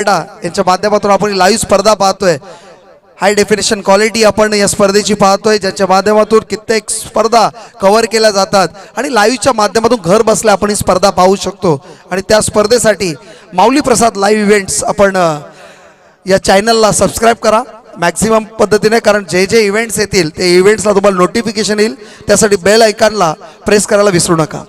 यांच्या माध्यमातून आपण लाईव्ह स्पर्धा पाहतोय. हाय डेफिनेशन क्वालिटी आपण या स्पर्धेची पाहतोय, ज्याच्या माध्यमातून कित्येक स्पर्धा कव्हर केल्या जातात आणि लाईव्हच्या माध्यमातून घर बसल्या आपण ही स्पर्धा पाहू शकतो. आणि त्या स्पर्धेसाठी माऊली प्रसाद लाईव्ह इव्हेंट्स आपण या चॅनलला सबस्क्राईब करा मॅक्सिमम पद्धतीने, कारण जे जे इव्हेंट्स येतील ते इव्हेंट्सला तुम्हाला नोटिफिकेशन येईल. त्यासाठी बेल आयकॉनला प्रेस करायला विसरू नका.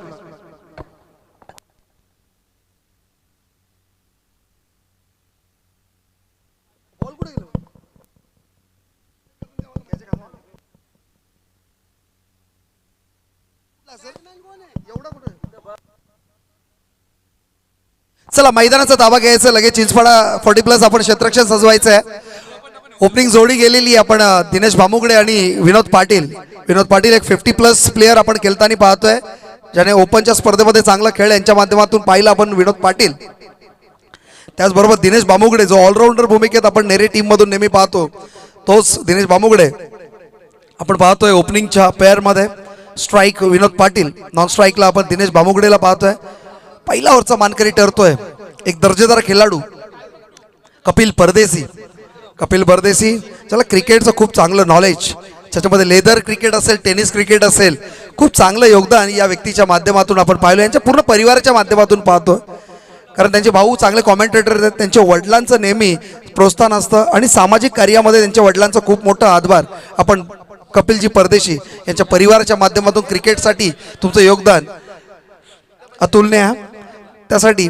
चला मैदानाचा ताबा घ्यायचा, लगेच चिंचपाडा 40+ आपण क्षेत्ररक्षण सजवायचं आहे. ओपनिंग जोडी गेलेली आपण दिनेश भामुगडे आणि विनोद पाटील. विनोद पाटील एक 50+ प्लेयर आपण खेळताना पाहतोय, ज्याने ओपनच्या स्पर्धेमध्ये चांगला खेळ यांच्या माध्यमातून पाहिला आपण विनोद पाटील. त्याचबरोबर दिनेश भामुगडे जो ऑलराऊंडर भूमिकेत आपण नेरे टीम मधून नेहमी पाहतो, तोच दिनेश भामुगडे आपण पाहतोय ओपनिंगच्या पेअरमध्ये. स्ट्राईक विनोद पाटील, नॉन स्ट्राईकला आपण दिनेश भामुगडेला पाहतोय. पहिला ओव्हरचा मानकरी ठरतोय एक दर्जेदार खेळाडू कपिल परदेसी. कपिल परदेसी ज्याला क्रिकेटचं खूप चांगलं नॉलेज, त्याच्यामध्ये लेदर क्रिकेट असेल, टेनिस क्रिकेट असेल, खूप चांगलं योगदान या व्यक्तीच्या माध्यमातून आपण पाहिलं. यांच्या पूर्ण परिवाराच्या माध्यमातून पाहतो, कारण त्यांचे भाऊ चांगले कॉमेंटेटर आहेत. त्यांच्या वडिलांचं नेहमी प्रोत्साहन असतं आणि सामाजिक कार्यामध्ये त्यांच्या वडिलांचा खूप मोठा हातभार. आपण कपिलजी परदेशी यांच्या परिवाराच्या माध्यमातून क्रिकेटसाठी तुमचं योगदान अतुलनीय आहे. त्यासाठी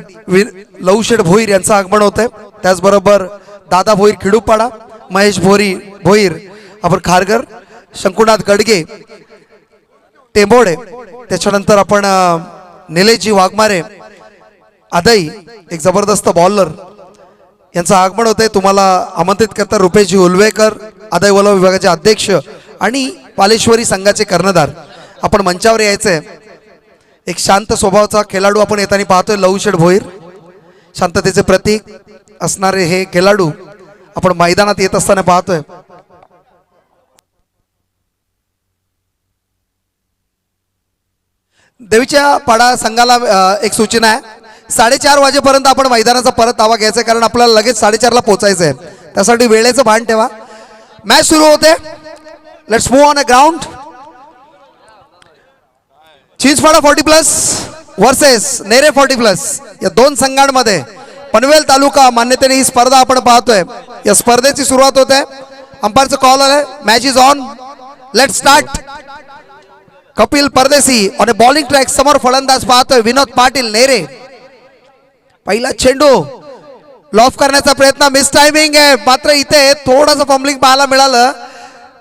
लवशेठ भोईर यांचं आगमन होतंय. त्याचबरोबर दादा भोईर खिडूपाडा, महेश भोईर आपण खारघर, शंकुनाथ गडगे टेंबोडे, त्याच्यानंतर आपण निलेशजी वाघमारे आदई एक जबरदस्त बॉलर यांचं आगमन होतंय. तुम्हाला आमंत्रित करतात रुपेशजी उलवेकर, आदाई वलव विभागाचे अध्यक्ष आणि पालेश्वरी संघाचे कर्णधार. आपण मंचावर यायचंय. एक शांत स्वभावाचा खेळाडू आपण येताना पाहतोय, लवशेठ भोईर. शांततेचे प्रतीक असणारे हे खेळाडू आपण मैदानात येत असताना पाहतोय. देवीच्या पाडा संघाला एक सूचना आहे, 4:30 वाजेपर्यंत आपण मैदानाचा परत ताबा घ्यायचा आहे, कारण आपल्याला लगेच 4:30ला पोहोचायचं आहे. त्यासाठी वेळेचं भान ठेवा. मॅच सुरू होते. Let's move on a ground. Chinchpada 40+ versus Nere 40+, या दोन संघांमध्ये पनवेल तालुका मान्यतेने ही स्पर्धा आपण पाहतोय. या स्पर्धेची सुरुवात होते. अंपायरचं कॉल आलाय. Match is on. Let's start. Kapil परदेसी ऑन अ बॉलिंग ट्रॅक. समोर फलंदाज पाहतोय विनोद पाटील नेरे. पहिला चेंडू लॉफ करण्याचा प्रयत्न, मिस टायमिंग आहे. मात्र इथे थोडंसं फंबलिंग पाहायला मिळालं.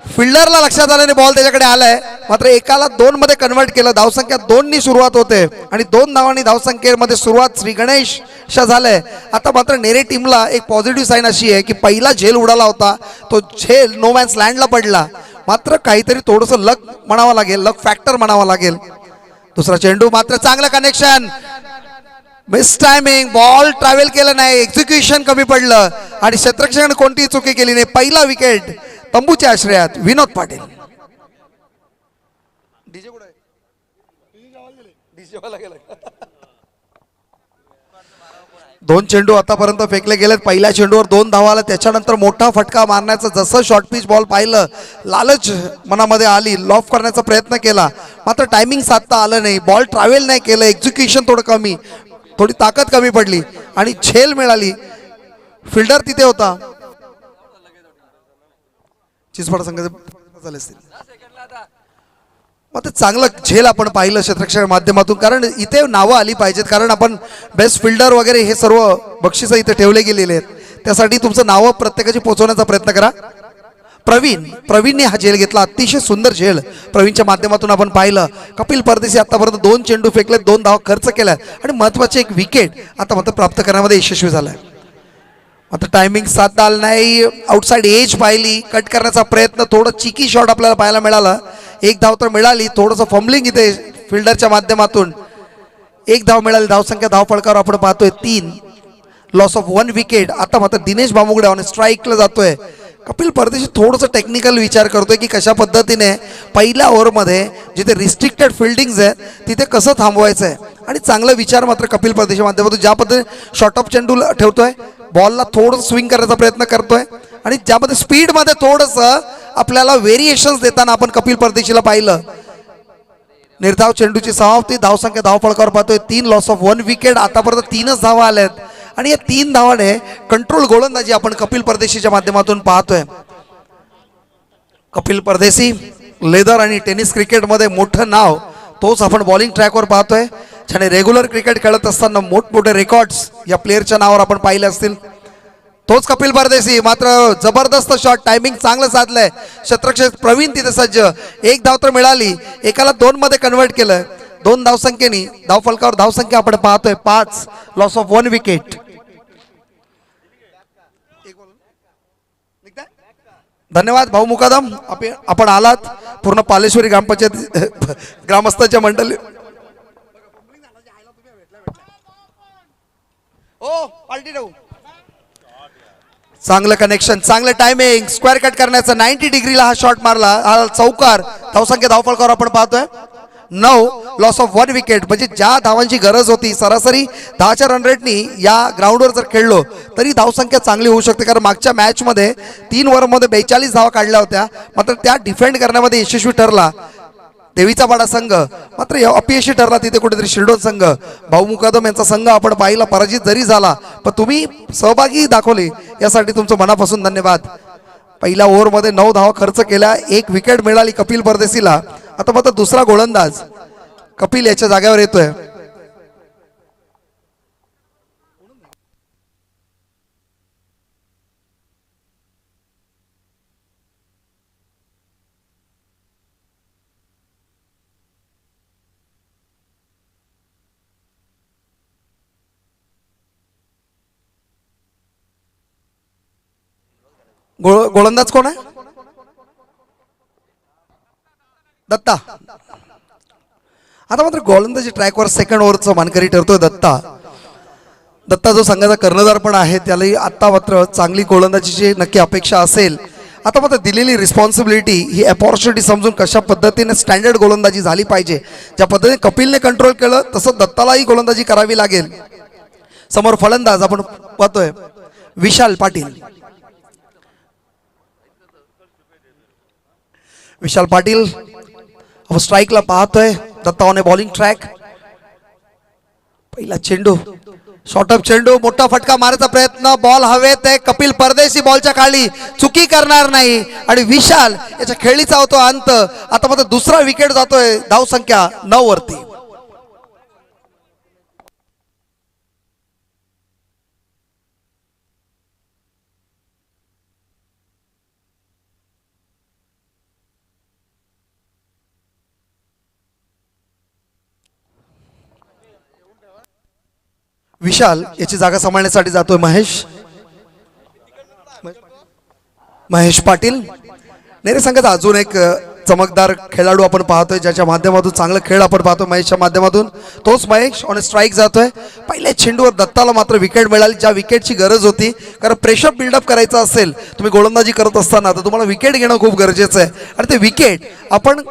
फिल्डरला लक्षात आल्याने बॉल त्याच्याकडे आलाय, मात्र एकाला 2 मध्ये कन्वर्ट केलं. धावसंख्या 2 सुरुवात होते आणि 2 धावांनी धावसंख्येमध्ये सुरुवात श्री गणेश झालंय. आता मात्र नेरे टीमला एक पॉझिटिव्ह साईन अशी आहे की पहिला झेल उडाला होता, तो झेल नो मॅन्स लँडला पडला. मात्र काहीतरी थोडंसं लक म्हणावं लागेल, लक फॅक्टर म्हणावं लागेल. दुसरा चेंडू मात्र चांगलं connection, miss timing, ball travel केलं नाही, एक्झिक्युशन कमी पडलं आणि क्षेत्ररक्षण कोणतीही चुकी केली नाही. पहिला विकेट तंबूच्या आश्रयात विनोद पाटील. दोन चेंडू आतापर्यंत फेकले गेलेत. पहिल्या चेंडूवर 2 धावा आल्या, त्याच्यानंतर मोठा फटका मारण्याचं जसं शॉर्ट पिच बॉल पाहिलं, लालच मनामध्ये आली, लॉफ करण्याचा प्रयत्न केला, मात्र टायमिंग साधता आलं नाही. बॉल ट्रॅव्हल नाही केलं, एक्झिक्युशन थोडं कमी, थोडी ताकद कमी पडली आणि झेल मिळाली. फिल्डर तिथे होता. चिंचपाडा संघाचे झाले असतील, मात्र चांगलं झेल आपण पाहिलं क्षेत्ररक्षण माध्यमातून, कारण इथे नावं आली पाहिजेत. कारण आपण बेस्ट फिल्डर वगैरे हे सर्व बक्षिसं इथे ठेवले गेलेले आहेत. त्यासाठी तुमचं नावं प्रत्येकाची पोहोचवण्याचा प्रयत्न करा. प्रवीणने हा झेल घेतला, अतिशय सुंदर झेल प्रवीणच्या माध्यमातून आपण पाहिलं. कपिल परदेशी आतापर्यंत 2 चेंडू फेकले, 2 धावा खर्च केल्या आणि महत्वाचे एक विकेट आता मात्र प्राप्त करण्यामध्ये यशस्वी झालाय. आता टायमिंग साधता आलं नाही. आउटसाइड एज पाहिली, कट करण्याचा प्रयत्न, थोडं चिकी शॉट आपल्याला पाहायला मिळाला. 1 धाव तर मिळाली, थोडंसं फंबलिंग इथे फिल्डरच्या माध्यमातून. 1 धाव मिळाली. धावसंख्या धावफळकावर आपण पाहतोय 3, लॉस ऑफ 1 विकेट. आता मात्र दिनेश भामुगडे ऑन स्ट्राईकला जातोय. कपिल परदेशी थोडंसं टेक्निकल विचार करतोय की कशा पद्धतीने पहिल्या ओव्हरमध्ये जिथे रिस्ट्रिक्टेड फिल्डिंग्स आहे तिथे कसं थांबवायचं आहे, आणि चांगला विचार मात्र कपिल परदेशी माध्यमातून ज्या पद्धतीने शॉर्ट ऑफ चेंडू ठेवतोय बॉलला थोडं स्विंग करण्याचा प्रयत्न करतोय आणि ज्यामध्ये स्पीडमध्ये थोडंसं आपल्याला व्हेरिएशन्स देताना आपण कपिल परदेशीला पाहिलं. निर्धाव चेंडूची समाप्ती, धावसंख्या धावफलकावर पाहतोय 3 लॉस ऑफ 1 विकेट. आतापर्यंत 3च धावा आल्यात आणि या 3 धावाने कंट्रोल गोलंदाजी आपण कपिल परदेशीच्या माध्यमातून पाहतोय. कपिल परदेशी लेदर आणि टेनिस क्रिकेटमध्ये मोठं नाव, तोच आपण बॉलिंग ट्रॅकवर पाहतोय. ज्याने रेग्युलर क्रिकेट खेळत असताना मोठमोठे रेकॉर्ड्स या प्लेअरच्या नावावर आपण पाहिले असतील, तोच कपिल परदेशी. मात्र जबरदस्त शॉट, टायमिंग चांगलं साधलंय. क्षेत्ररक्षक प्रवीण तिथे सज्ज. एक धाव तर मिळाली, एकाला 2 मध्ये कन्वर्ट केलं. 2 धावसंख्येनी धावफलकावर धावसंख्या आपण पाहतोय 5, लॉस ऑफ 1 विकेट. धन्यवाद भाऊ मुकादम, आपण आलात. पूर्ण पालेश्वरी ग्रामपंचायत ग्रामस्थांच्या मंडळी. ओ पार्टी देऊ. चांगलं कनेक्शन, चांगलं टायमिंग, स्क्वेअर कट करण्याचं. 90 डिग्रीला हा शॉट मारला, हा चौकार. धावसंख्या धावफलकावर आपण पाहतोय 9, लॉस ऑफ 1 विकेट. म्हणजे ज्या धावांची गरज होती, सरासरी 10च्या रन रेटनी या ग्राउंडवर जर खेळलो तरी धावसंख्या चांगली होऊ शकते. कारण मागच्या मॅचमध्ये 3 ओव्हरमध्ये 42 धावा काढल्या होत्या, मात्र त्या डिफेंड करण्यामध्ये यशस्वी ठरला देवीचा पाडा संघ. मात्र अपयशी ठरला तिथे कुठेतरी शिरडोन संघ. भाऊ मुकादम यांचा संघ आपण पाहिला, पराजित जरी झाला पण तुम्ही सहभागी दाखवले, यासाठी तुमचं मनापासून धन्यवाद. पहिल्या ओव्हरमध्ये 9 धावा खर्च केल्या, 1 विकेट मिळाली कपिल परदेशीला. आता मात्र दुसरा गोलंदाज कपिल याच्या जागेवर येतोय. गोलंदाज कोण आहे? दत्ता. आता मात्र गोलंदाजी ट्रॅकवर सेकंड ओव्हरचा मानकरी ठरतोय दत्ता. दत्ता जो संघाचा कर्णधार पण आहे, त्यालाही आता मात्र चांगली गोलंदाजीची नक्की अपेक्षा असेल. आता मात्र दिलेली रिस्पॉन्सिबिलिटी ही अपॉर्च्युनिटी समजून कशा पद्धतीने स्टँडर्ड गोलंदाजी झाली पाहिजे, ज्या पद्धतीने कपिलने कंट्रोल केलं तसं दत्तालाही गोलंदाजी करावी लागेल. समोर फलंदाज आपण पाहतोय विशाल पाटील. विशाल पाटील स्ट्राईकला पाहतोय. दत्ताने बॉलिंग ट्रॅक. पहिला चेंडू, शॉर्टअप चेंडू, मोठा फटका मारायचा प्रयत्न, बॉल हवेत आहे. कपिल परदेशी बॉलच्या खाली चुकी करणार नाही आणि विशाल याच्या खेळीचा होतो अंत. आता मात्र दुसरा विकेट जातोय, धावसंख्या 9 वरती. विशाल याची जागा सांभाळण्यासाठी जातोय महेश पाटील. नेरे संघाचा अजून एक चमकदार खेळाडू आपण पाहतोय, ज्याच्या माध्यमातून चांगला खेळ आपण पाहतोय महेशच्या माध्यमातून. तोच महेश ऑन स्ट्राईक जातोय. पहिल्या चेंडूवर दत्ताला मात्र विकेट मिळाली, ज्या विकेटची गरज होती. कारण प्रेशर बिल्डअप करायचं असेल तुम्ही गोलंदाजी करत असताना, तर तुम्हाला विकेट घेणं खूप गरजेचं आहे. आणि ते विकेट आपण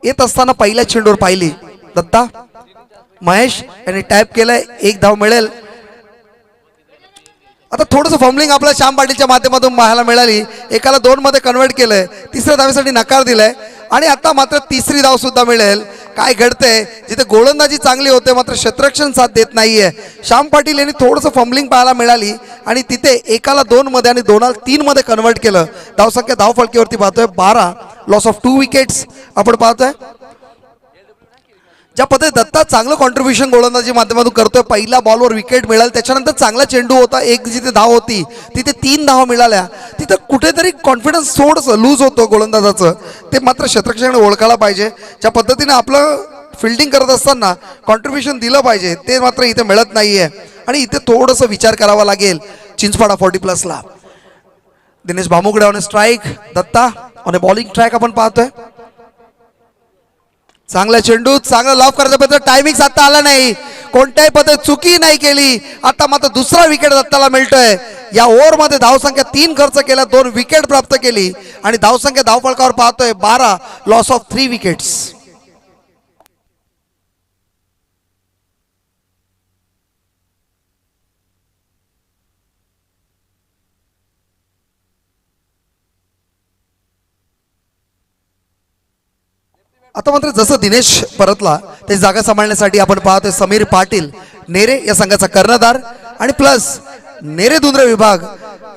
येत असताना पहिल्या चेंडूवर पाहिली. दत्ता महेश यांनी टॅप केलंय, 1 धाव मिळेल. आता थोडंसं फॉर्मलिंग आपल्या श्याम पाटीलच्या माध्यमातून पाहायला मिळाली. एकाला 2 मध्ये कन्वर्ट केलंय, तिसऱ्या धावेसाठी नकार दिलाय आणि आता मात्र तिसरी धाव सुद्धा मिळेल. काय घडतंय, जिथे गोलंदाजी चांगली होते मात्र क्षेत्ररक्षण साथ देत नाहीये. श्याम पाटील यांनी थोडंसं फॉर्मलिंग पाहायला मिळाली आणि तिथे एकाला 2 मध्ये आणि 2ला 3 मध्ये कन्वर्ट केलं. धावसंख्या धावफलकीवरती पाहतोय 12, लॉस ऑफ 2 विकेट्स आपण पाहतोय. ज्या पद्धतीने दत्ता चांगलं कॉन्ट्रीब्युशन गोलंदाजी माध्यमातून करतोय, पहिल्या बॉलवर विकेट मिळाल, त्याच्यानंतर चांगला चेंडू होता, एक जिथे धाव होती तिथे 3 धावा मिळाल्या. तिथं कुठेतरी कॉन्फिडन्स थोडंसं लूज होतं गोलंदाजाचं, ते मात्र क्षेत्ररक्षकाने ओळखायला पाहिजे. ज्या पद्धतीने आपलं फिल्डिंग करत असताना कॉन्ट्रीब्युशन दिलं पाहिजे, ते मात्र इथे मिळत नाहीये आणि इथे थोडंसं विचार करावा लागेल चिंचपाडा 40+ला. Dinesh Bhamugade on strike, Datta on bowling track आपण पाहतोय. चांगला चेंडू, चांगला लॉफ करायचा प्रयत्न, टायमिंग साधता आला नाही, कोणत्याही पद्धत चुकी नाही केली. आता मात्र दुसरा विकेट दत्ताला मिळतोय. या ओव्हरमध्ये धावसंख्या 3 खर्च केला, 2 विकेट प्राप्त केली आणि धावसंख्या धावफलकावर पाहतोय 12, लॉस ऑफ 3 विकेट्स. आता मात्र जसं दिनेश परतला त्याची जागा सांभाळण्यासाठी आपण पाहतोय समीर पाटील नेरे या संघाचा कर्णधार आणि प्लस नेरे दुंद्रे विभाग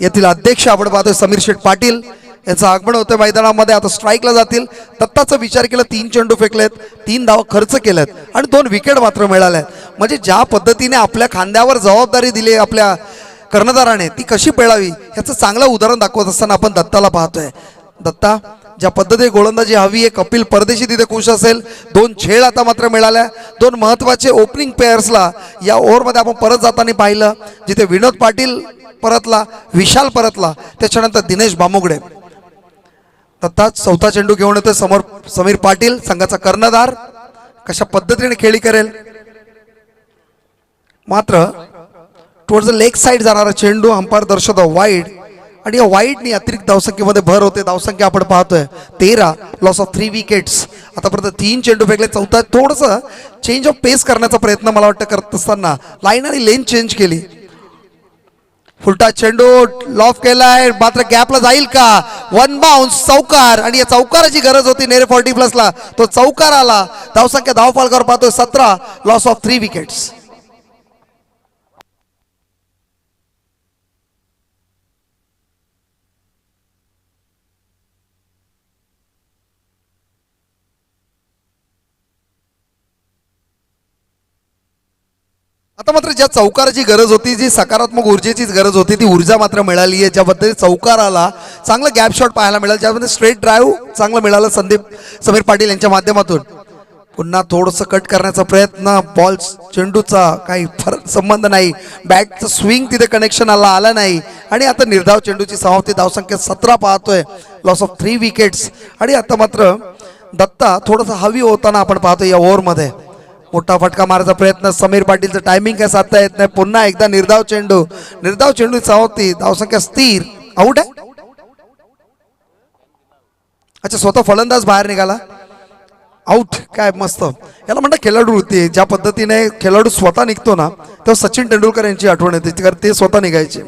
येथील अध्यक्ष आपण पाहतोय समीर शेठ पाटील यांचं आगमन होतं मैदानामध्ये. आता स्ट्राईकला जातील. दत्ताचा विचार केला, 3 चेंडू फेकलेत, 3 धावा खर्च केल्यात आणि 2 विकेट मात्र मिळाल्यात. म्हणजे ज्या पद्धतीने आपल्या खांद्यावर जबाबदारी दिली आपल्या कर्णधाराने ती कशी पेळावी याचं चांगलं उदाहरण दाखवत असताना आपण दत्ताला पाहतोय. दत्ता ज्या पद्धतीने गोलंदाजी हवी आहे, कपिल परदेशी तिथे खुश असेल. 2 झेल आता मात्र मिळाल्या. 2 महत्वाचे ओपनिंग पेयर्सला या ओव्हरमध्ये आपण परत जाताना पाहिलं, जिथे विनोद पाटील परतला, विशाल परतला, त्याच्यानंतर दिनेश बामुगडे. दत्ता चौथा चेंडू घेऊन येतोय समोर समीर पाटील संघाचा कर्णधार कशा पद्धतीने खेळी करेल. मात्र टुवर्ड्स द लेग साइड जाणारा चेंडू अंपायर दर्शवतो वाईड आणि या वाईडनी अतिरिक्त धावसंख्येमध्ये भर होते. धावसंख्या आपण पाहतोय 13, लॉस ऑफ 3 विकेट्स. आतापर्यंत 3 चेंडू फेकले. चौथा थोडंसं चेंज ऑफ पेस करण्याचा प्रयत्न मला वाटतं करत असताना लाईन आणि लेन चेंज केली. फुलटा चेंडू लॉफ केलाय, मात्र गॅपला जाईल का? 1 बाउन्स चौकार आणि या चौकाराची गरज होती नेरे 40+ला. तो चौकार आला. धावसंख्या धावफलकावर पाहतोय 17, लॉस ऑफ 3 विकेट्स. आता मात्र ज्या चौकाराची गरज होती, जी सकारात्मक ऊर्जेचीच गरज होती, ती ऊर्जा मात्र मिळाली आहे. ज्या पद्धतीने चौकार आला, चांगलं गॅप शॉट पाहायला मिळालं, ज्यामध्ये स्ट्रेट ड्राईव्ह चांगलं मिळालं समीर पाटील यांच्या माध्यमातून. पुन्हा थोडंसं कट करण्याचा प्रयत्न, बॉल चेंडूचा काही फरक संबंध नाही, बॅटचं स्विंग तिथे कनेक्शन आला नाही आणि आता निर्धाव चेंडूची समाप्ती. धावसंख्या 17 पाहतोय, लॉस ऑफ 3 विकेट्स. आणि आता मात्र दत्ता थोडंसं हवी होताना आपण पाहतोय या ओव्हरमध्ये. मोठा फटका मारायचा प्रयत्न, समीर पाटीलचं टायमिंग काय साधता येत नाही. पुन्हा एकदा निर्धाव चेंडू चावती. धावसंख्या स्थिर. आउट आहे. अच्छा, स्वतः फलंदाज बाहेर निघाला. आउट. काय मस्त, याला म्हणतात खेळाडू वृत्ती. ज्या पद्धतीने खेळाडू स्वतः निघतो ना, तेव्हा सचिन तेंडुलकर यांची आठवण येते, कारण ते स्वतः निघायचे.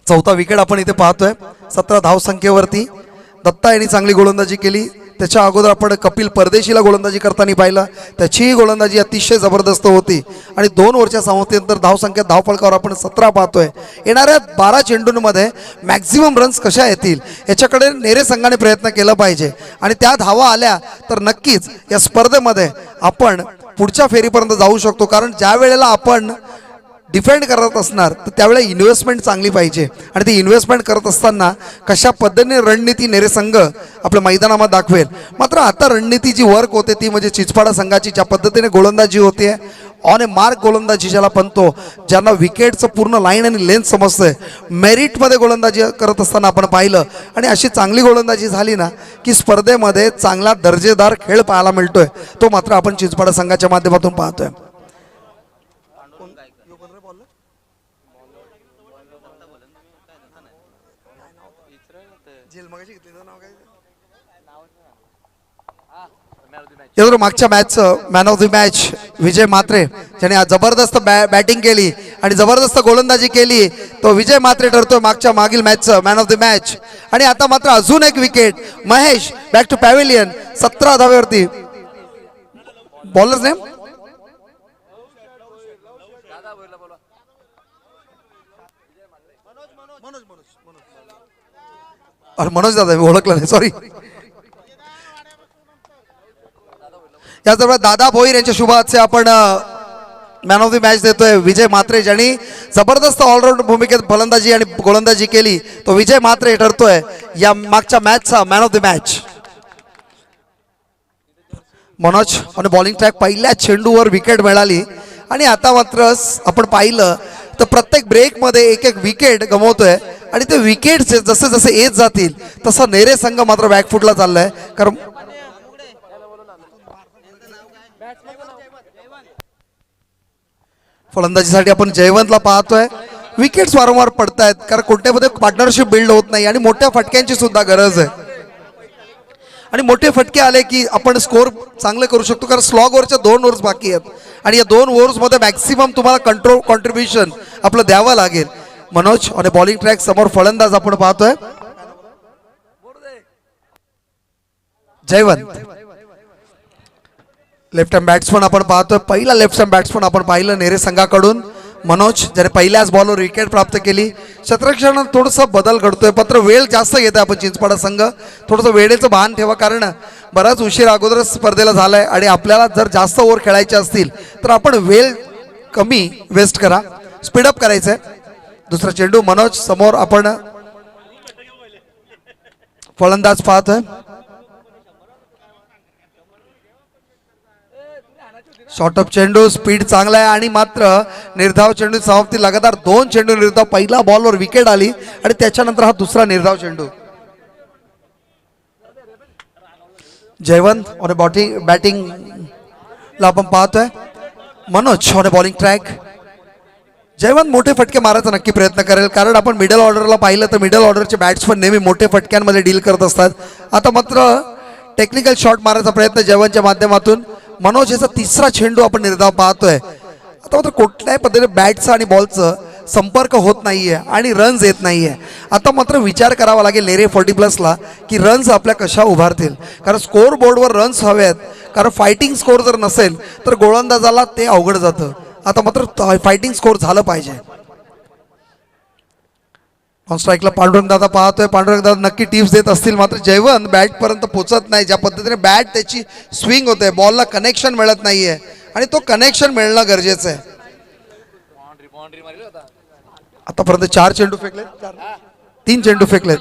चौथा विकेट आपण इथे पाहतोय 17 धावसंख्येवरती. दत्ता यांनी चांगली गोलंदाजी केली. त्याच्या अगोदर आपण कपिल परदेशीला गोलंदाजी करताना पाहिलं, त्याचीही गोलंदाजी अतिशय जबरदस्त होती. आणि 2 ओव्हरच्या समाप्तीनंतर धावसंख्या धावफलकावर आपण 17 पाहतोय. येणाऱ्या 12 चेंडूंमध्ये मॅक्झिमम रन्स कशा येतील याच्याकडे नेरे संघाने प्रयत्न केला पाहिजे. आणि त्या धावा आल्या तर नक्कीच या स्पर्धेमध्ये आपण पुढच्या फेरीपर्यंत जाऊ शकतो. कारण ज्या वेळेला आपण डिफेंड करत असणार तर त्यावेळेला इन्व्हेस्टमेंट चांगली पाहिजे. आणि ती इन्व्हेस्टमेंट करत असताना कशा पद्धतीने रणनीती नेरे संघ आपल्या मैदानामध्ये दाखवेल. मात्र आता रणनीती जी वर्क होते ती म्हणजे चिचपाडा संघाची ज्या पद्धतीने गोलंदाजी होते, ऑन ए मार्क गोलंदाजी ज्याला म्हणतो, ज्यांना विकेटचं पूर्ण लाईन आणि लेंथ समजतंय, मेरिटमध्ये गोलंदाजी करत असताना आपण पाहिलं. आणि अशी चांगली गोलंदाजी झाली ना की स्पर्धेमध्ये चांगला दर्जेदार खेळ पाहायला मिळतोय. तो मात्र आपण चिचपाडा संघाच्या माध्यमातून पाहतोय. यावर मागच्या मॅचचं मॅन ऑफ द मॅच विजय म्हात्रे, ज्याने आज जबरदस्त बॅटिंग केली आणि जबरदस्त गोलंदाजी केली, तो विजय म्हात्रे ठरतोय मागील मॅचचं मॅन ऑफ द मॅच. आणि आता मात्र अजून एक wicket. Mahesh back to pavilion 17 धावेवरती. बॉलर्स नेम मनोज दादा, मी ओळखलं नाही, सॉरी. याचबरोबर दादा भोईर यांच्या शुभ हास्य आपण मॅन ऑफ द मॅच देतोय विजय म्हात्रे, ज्यांनी जबरदस्त ऑलराऊंड भूमिकेत फलंदाजी आणि गोलंदाजी केली. तो विजय म्हात्रे ठरतोय या मागच्या मॅचचा man of the match. Manoj आणि बॉलिंग ट्रॅक पहिल्या चेंडूवर विकेट मिळाली. आणि आता मात्र आपण पाहिलं तर प्रत्येक ब्रेकमध्ये एक विकेट गमवतोय. आणि ते विकेट जसे जसे येत जातील तसं नेरे संघ मात्र बॅकफुटला चाललाय. कारण फलंदाजीसाठी आपण जयवंतला पाहतोय. विकेट्स वारंवार पडतायत कारण कोणत्यामध्ये पार्टनरशिप बिल्ड होत नाही आणि मोठ्या फटक्यांची सुद्धा गरज आहे. आणि मोठे फटके आले की आपण स्कोर चांगले करू शकतो. कारण स्लॉग ओव्हरच्या 2 ओव्हर्स बाकी आहेत आणि या 2 ओव्हर्समध्ये मॅक्सिमम तुम्हाला कॉन्ट्रीब्युशन आपलं द्यावं लागेल. मनोज आणि बॉलिंग ट्रॅक समोर फलंदाज आपण पाहतोय जयवंत. लेफ्ट हँड बॅट्समन आपण पाहतोय, पहिला लेफ्ट हँड बॅट्समन आपण पाहिलं नेरे संघाकडून मनोज, ज्याने पहिल्याच बॉलवर विकेट प्राप्त केली. क्षेत्ररक्षणात थोडंसं बदल घडतोय, मात्र वेळ जास्त घेत आहे आपण चिंचपाडा संघ. थोडंसं वेळेचं भान ठेवा, कारण बराच उशीर अगोदरच स्पर्धेला झाला आहे आणि आपल्याला जर जास्त ओव्हर खेळायचे असतील तर आपण वेळ कमी वेस्ट करा, स्पीडअप करायचं आहे. दुसरा चेंडू मनोज समोर आपण फलंदाज पाहतोय. शॉर्टअप चेंडू, स्पीड चांगला आहे आणि मात्र निर्धाव चेंडू समाप्ती. लगातार 2 चेंडू निर्धाव. पहिला बॉलवर विकेट आली आणि त्याच्यानंतर हा दुसरा निर्धाव चेंडू. जयवंत ऑन बॅटिंगला आपण पाहतोय. Manoj on bowling track. Jaywant मोठे फटके मारायचा नक्की प्रयत्न करेल, कारण आपण मिडल ऑर्डरला पाहिलं तर मिडल ऑर्डरचे बॅट्समन नेहमी मोठे फटक्यांमध्ये डील करत असतात. आता मात्र टेक्निकल शॉट मारायचा प्रयत्न जयवंतच्या माध्यमातून. मनोज याचा तिसरा चेंडू आपण निर्धाव पाहतोय. आता मात्र कुठल्याही पद्धतीने बॅटचा आणि बॉलचं संपर्क होत नाहीये आणि रन्स येत नाहीये. आता मात्र विचार करावा लागेल नेरे 40+ की रन्स आपल्या कशा उभारतील, कारण स्कोअर बोर्डवर रन्स हवेत. कारण फायटिंग स्कोअर जर नसेल तर गोलंदाजाला ते अवघड जातं. आता मात्र फायटिंग स्कोअर झालं पाहिजे. ऑन स्ट्राईकला पांडुरंग दादा पाहतोय. पांडुरंग दादा नक्की टिप्स देत असतील, मात्र जयवंत बॅटपर्यंत पोहोचत नाही. ज्या पद्धतीने बॅट त्याची स्विंग होते, बॉलला कनेक्शन मिळत नाहीये आणि तो कनेक्शन मिळणं गरजेचं आहे. आतापर्यंत 4 चेंडू फेकलेत, 3 चेंडू फेकलेत.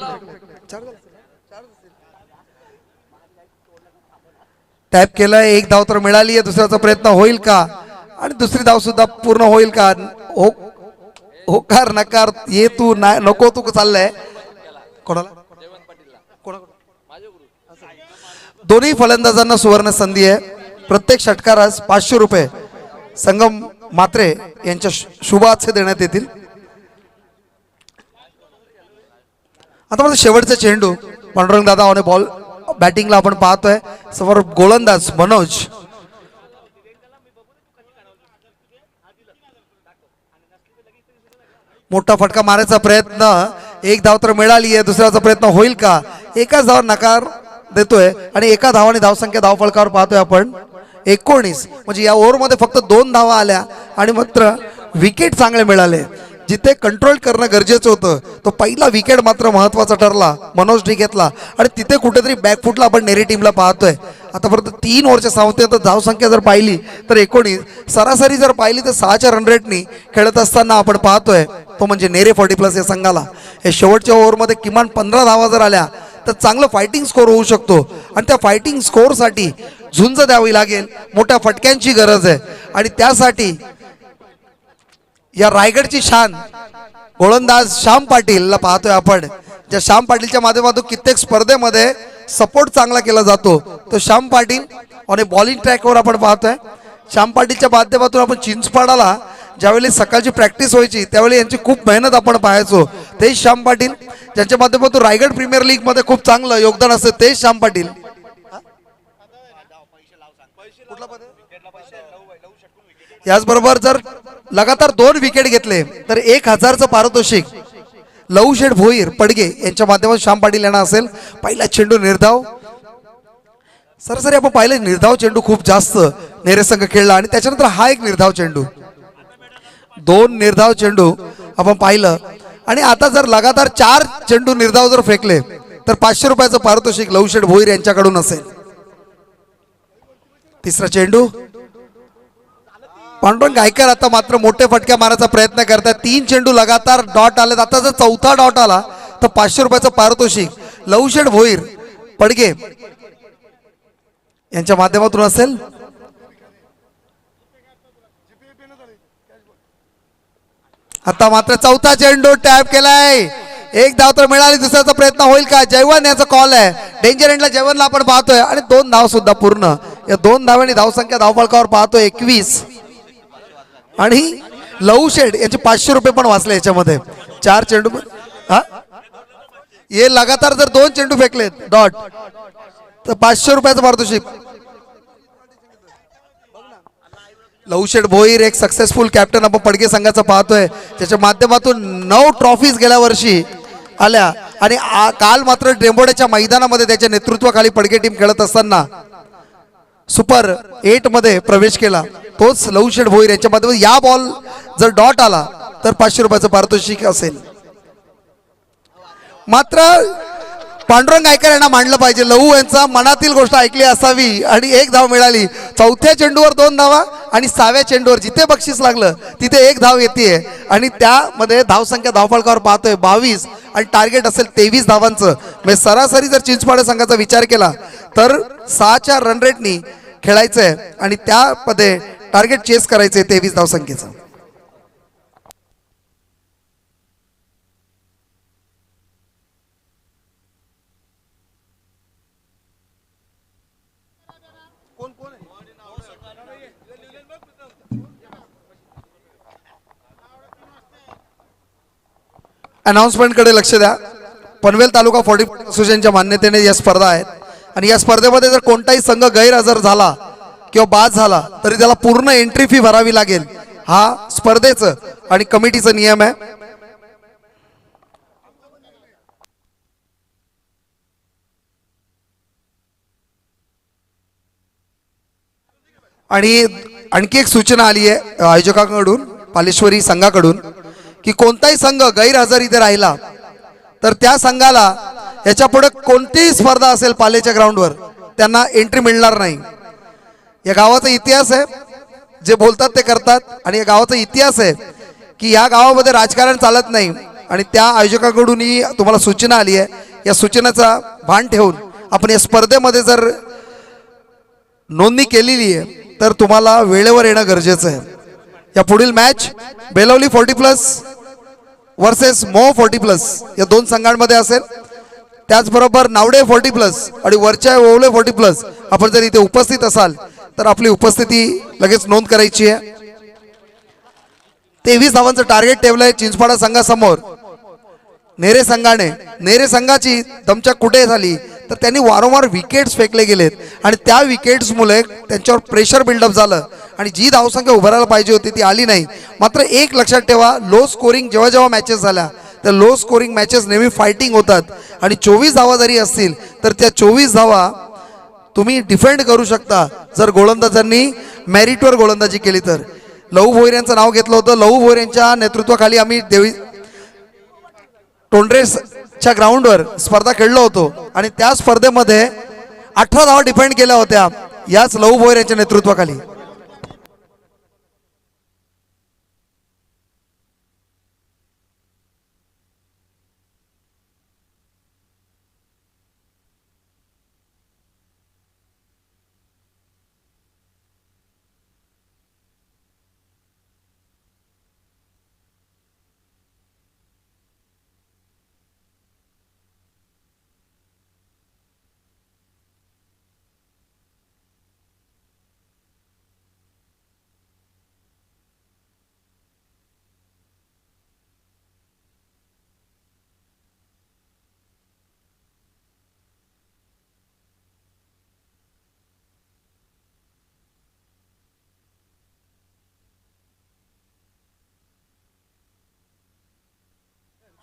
टॅप केलंय, 1 धाव तर मिळाली आहे. दुसऱ्याचा प्रयत्न होईल का आणि दुसरी धाव सुद्धा पूर्ण होईल का? होकार नकार ये तू नको तू चाललंय. कोणाला? दोन्ही फलंदाजांना सुवर्ण संधी आहे. प्रत्येक षटकारास 500 रुपये संगम मात्रे यांच्या शुभाचे देण्यात येतील. आता माझा शेवटचा चेंडू पांडुरंग दादा ऑन बॉल बॅटिंगला आपण पाहतोय. समोर गोलंदाज मनोज. मोठा फटका मारायचा प्रयत्न, 1 धाव तर मिळाली आहे. दुसऱ्याचा प्रयत्न होईल का? एकाच धावावर नकार देतोय आणि एका धावाने धावसंख्या धावफलकावर पाहतोय आपण 19. म्हणजे या ओव्हरमध्ये फक्त 2 धावा आल्या आणि मात्र विकेट चांगले मिळाले. जिथे कंट्रोल करणं गरजेचं होतं तो पहिला विकेट मात्र महत्वाचा ठरला. मनोज डी घेतला आणि तिथे कुठेतरी बॅकफुटला आपण नेरी टीमला पाहतोय. आतापर्यंत 3 ओव्हरच्या सामन्यात धावसंख्या जर पाहिली तर 19, सरासरी जर पाहिली तर 6च्या रन रेटनी खेळत असताना आपण पाहतोय. तो म्हणजे नेरे 40+ या संघाला हे शेवटच्या ओव्हरमध्ये किमान 15 धावा जर आल्या तर चांगलं फायटिंग स्कोअर होऊ शकतो आणि त्या फायटिंग स्कोअरसाठी झुंज द्यावी लागेल. मोठ्या फटक्यांची गरज आहे आणि त्यासाठी या रायगडची शान गोलंदाज श्याम पाटीलला पाहतोय आपण. ज्या श्याम पाटीलच्या माध्यमातून कित्येक स्पर्धेमध्ये सपोर्ट चांगला केला जातो तो श्याम पाटील आणि बॉलिंग ट्रॅकवर आपण पाहतोय. श्याम पाटीलच्या माध्यमातून आपण चिंचपाडाला ज्यावेळी सकाळची प्रॅक्टिस व्हायची त्यावेळी यांची खूप मेहनत आपण पाहायचो. तेच श्याम पाटील ज्यांच्या माध्यमातून रायगड प्रीमियर लीग मध्ये खूप चांगलं योगदान असतं. तेच श्याम पाटील. याचबरोबर जर लगातार 2 विकेट घेतले तर 1000चं पारितोषिक लवशेठ भोईर पडगे यांच्या माध्यमातून श्याम पाटील यांना असेल. पहिला चेंडू निर्धाव. सरासरी आपण पाहिलं निर्धाव चेंडू खूप जास्त नेरे संघ खेळला आणि त्याच्यानंतर हा एक निर्धाव चेंडू. 2 निर्धाव चेंडू आपण पाहिलं आणि आता जर लगातार 4 चेंडू निर्धाव जर फेकले तर 500 रुपयाचं पारितोषिक लवशेठ भोईर यांच्याकडून असेल. तिसरा चेंडू पांडुरंग गायकर आता मात्र मोठे फटक्या मारायचा प्रयत्न करतात. 3 चेंडू लगातार डॉट आले. आता जर 4था डॉट आला तर 500 रुपयाचं पारितोषिक लवशेठ भोईर पडगे यांच्या माध्यमातून असेल. आता मात्र 4था चेंडू टॅप केलाय. 1 धाव तर मिळाली. दुसऱ्याचा प्रयत्न होईल का? जयवंत याचा कॉल आहे. डेंजर एंडला जयवंतला आपण पाहतोय आणि 2 धाव सुद्धा पूर्ण. या 2 धावांनी धावसंख्या धावफलकावर पाहतोय 21 आणि लवशेठ यांचे 500 रुपये पण वाचले याच्यामध्ये. 4 चेंडू हे लगातार जर 2 चेंडू फेकलेत डॉट तर 500 रुपयाचं पारितोषिक. लवशेठ भोईर एक सक्सेसफुल कॅप्टन आपण पडगे संघाचा पाहतोय, ज्याच्या माध्यमातून 9 ट्रॉफीज गेल्या वर्षी आल्या आणि काल मात्र ड्रेंबोड्याच्या मैदानामध्ये त्याच्या नेतृत्वाखाली पडगे टीम खेळत असताना सुपर 8 मध्ये प्रवेश केला, तोच लहू शेठ भोईर यांच्या माध्यमातून या बॉल जर डॉट आला तर 500 रुपयाचं पारितोषिक असेल. मात्र पांडुरंग गायकर यांना मांडलं पाहिजे, लहू यांचा मनातील गोष्ट ऐकली असावी आणि एक धाव मिळाली. चौथ्या चेंडूवर 2 धावा आणि 6व्या चेंडूवर जिथे बक्षीस लागलं तिथे 1 धाव येते आणि त्यामध्ये धावसंख्या धावफलकावर पाहतोय 22 आणि टार्गेट असेल 23 धावांचं. म्हणजे सरासरी जर चिंचपाडे संघाचा विचार केला तर 6च्या रन रेटनी खेळायचंय आणि त्यामध्ये टार्गेट चेस करायचंय 23 धावसंख्येचं. अनाउन्समेंट कडे लक्ष द्या. पनवेल तालुका 40 असोसिएशनच्या मान्यतेने या स्पर्धा आहेत आणि या स्पर्धेमध्ये जर कोणताही संघ गैरहजर झाला किंवा बाद झाला तरी त्याला पूर्ण एंट्री फी भरावी लागेल. हा स्पर्धेचं आणि कमिटीचं नियम आहे. आणि आणखी एक सूचना आली आहे आयोजकांकडून, पालेश्वरी संघाकडून, की कोणताही संघ गैरहजर इथे राहिला तर त्या संघाला याच्या पुढे कोणतीही स्पर्धा असेल पालेच्या ग्राउंडवर त्यांना एंट्री मिळणार नाही. या गावाचा इतिहास आहे, जे बोलतात ते करतात आणि या गावाचा इतिहास आहे की या गावामध्ये राजकारण चालत नाही आणि त्या आयोजकांकडून ही तुम्हाला सूचना आली आहे. या सूचनेचा भान ठेवून आपण या स्पर्धेमध्ये जर नोंदणी केलेली आहे तर तुम्हाला वेळेवर येणं गरजेचं आहे. या पुढील मॅच बेलवली 40+ वर्सेस मो 40+ या 2 संघांमध्ये असेल. त्याचबरोबर नावडे 40+ आणि वरच्या ओवले 40+. आपण जर इथे उपस्थित असाल तर आपली उपस्थिती लगेच नोंद करायची आहे. 23 धावांचं टार्गेट ठेवलंय चिंचपाडा संघासमोर. नेरे संघाने, नेरे संघाची दमछाक कुठे झाली तर त्यांनी वारंवार विकेट्स फेकले गेलेत आणि त्या विकेट्समुळे त्यांच्यावर प्रेशर बिल्डअप झालं आणि जी धावसंख्या उभारायला पाहिजे होती ती आली नाही. मात्र एक लक्षात ठेवा, लो स्कोरिंग जेव्हा जेव्हा मॅचेस झाल्या त्या लो स्कोरिंग मॅचेस नेहमी फायटिंग होतात आणि 24 धावा जरी असतील तर त्या 24 धावा तुम्ही डिफेंड करू शकता जर गोलंदाजांनी मेरिटवर गोलंदाजी केली तर. लहू भोईर यांचं नाव घेतलं होतं. लहू भोईर यांच्या नेतृत्वाखाली आम्ही टोंड्रेसच्या ग्राउंडवर स्पर्धा खेळलो होतो आणि त्या स्पर्धेमध्ये 18 धावा डिफेंड केल्या होत्या याच लहू भोईर यांच्या नेतृत्वाखाली.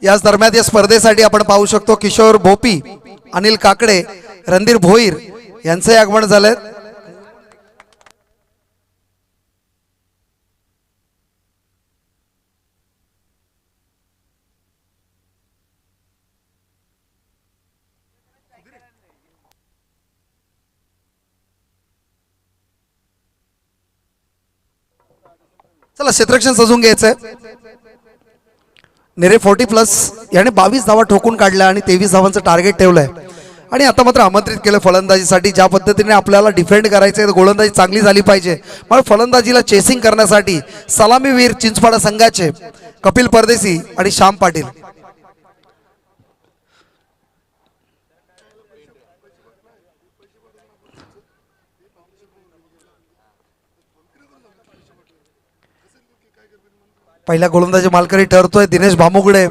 याच दरम्यान या स्पर्धेसाठी आपण पाहू शकतो किशोर भोपी, अनिल काकडे, रणधीर भोईर यांचे आगमन झाले. चला क्षेत्ररक्षण सजून घ्यायचंय. नेरे 40+ याने 22 धावा ठोकून काढल्या आणि 23 धावांचं टार्गेट ठेवलंय आणि आता मात्र आमंत्रित केलं फलंदाजीसाठी. ज्या पद्धतीने आपल्याला डिफेंड करायचंय, गोलंदाजी चांगली झाली पाहिजे, पण फलंदाजीला चेसिंग करण्यासाठी सलामीवीर चिंचपाडा संघाचे कपिल परदेसी आणि श्याम पाटील. पहिल्या गोलंदाजी मालकरी ठरतोय दिनेश भामुगडे.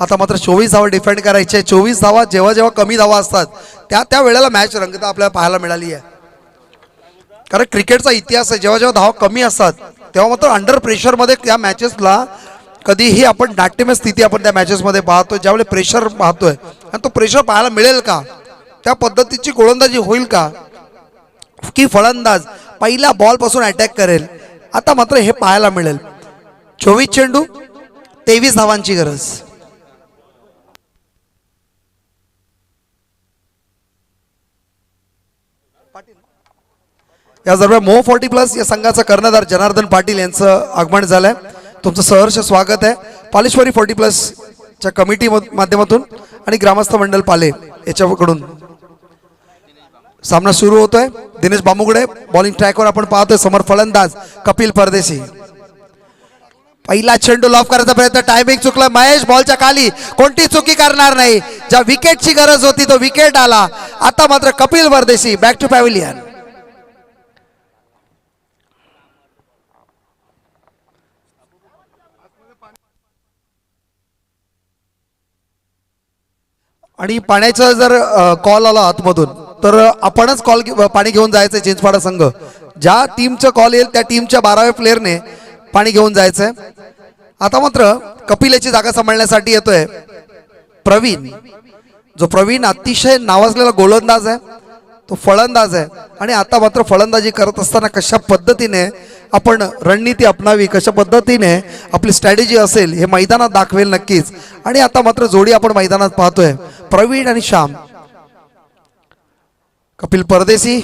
आता मात्र 24 धावा डिफेंड करायचे. 24 धावा जेव्हा जेव्हा कमी धावा असतात त्या वेळेला मॅच रंगता आपल्याला पाहायला मिळाली आहे. कारण क्रिकेटचा इतिहास आहे, जेव्हा जेव्हा धावा कमी असतात तेव्हा मात्र अंडर प्रेशरमध्ये त्या मॅचेसला कधीही आपण नाट्यमय स्थिती आपण त्या मॅचेसमध्ये पाहतोय. ज्यावेळेला प्रेशर पाहतोय आणि तो प्रेशर पाहायला मिळेल का, त्या पद्धतीची गोलंदाजी होईल का, की फलंदाज पहिल्या बॉल पासून अटॅक करेल. आता मात्र हे पाहायला मिळेल. 24 चेंडू 23 धावांची गरज. या दरम्यान मो 40+ या संघाचा कर्णधार जनार्दन पाटील यांचं आगमन झालंय. तुमचं सहर्ष स्वागत आहे. पालेश्वरी 40+ च्या कमिटी माध्यमातून आणि ग्रामस्थ मंडळ पाले याच्याकडून सामना सुरू होतोय. दिनेश बामुगडे बॉलिंग ट्रॅकवर आपण पाहतोय. समोर फलंदाज कपिल परदेशी. पहिला चेंडू लॉफ करायचा प्रयत्न, टायमिंग चुकला. महेश बॉलच्या खाली कोणती चुकी करणार नाही. ज्या विकेटची गरज होती तो विकेट आला. आता मात्र कपिल परदेशी बॅक टू पॅव्हिलियन. आणि पाण्याचा जर कॉल आला आतमधून तर आपणच पाणी घेऊन जायचंय. चिंचपाडा संघ ज्या टीमचं कॉल येईल त्या टीमच्या 12व्या प्लेअरने पाणी घेऊन जायचंय. आता मात्र कपिल याची जागा सांभाळण्यासाठी येतोय प्रवीण. जो प्रवीण अतिशय नावाजलेला गोलंदाज आहे, तो फलंदाज आहे. आणि आता मात्र फलंदाजी करत असताना कशा पद्धतीने आपण रणनीती अपनावी, कशा पद्धतीने आपली स्ट्रॅटेजी असेल हे मैदानात दाखवेल नक्कीच. आणि आता मात्र जोडी आपण मैदानात पाहतोय प्रवीण आणि श्याम. कपिल परदेशी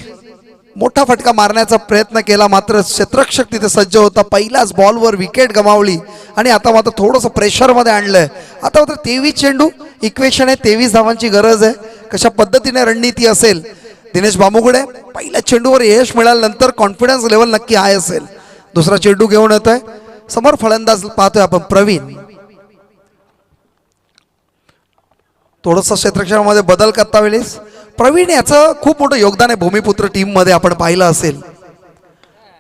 मोठा फटका मारण्याचा प्रयत्न केला, मात्र क्षेत्ररक्षक तिथे सज्ज होता. पहिल्याच बॉलवर विकेट गमावली आणि आता मात्र थोडंसं प्रेशरमध्ये आणलंय. आता मात्र 23 चेंडू इक्वेशन आहे, 23 धावांची गरज आहे. कशा पद्धतीने रणनीती असेल. दिनेश बामुगडे पहिल्या चेंडूवर यश मिळाल्यानंतर कॉन्फिडन्स लेवल नक्की हाय असेल. दुसरा चेंडू घेऊन येतोय. समोर फलंदाज पाहतोय आपण प्रवीण. थोडंसं क्षेत्ररक्षणामध्ये बदल करता वेळेस प्रवीण याचं खूप मोठं योगदान आहे भूमिपुत्र टीम मध्ये आपण पाहिलं असेल.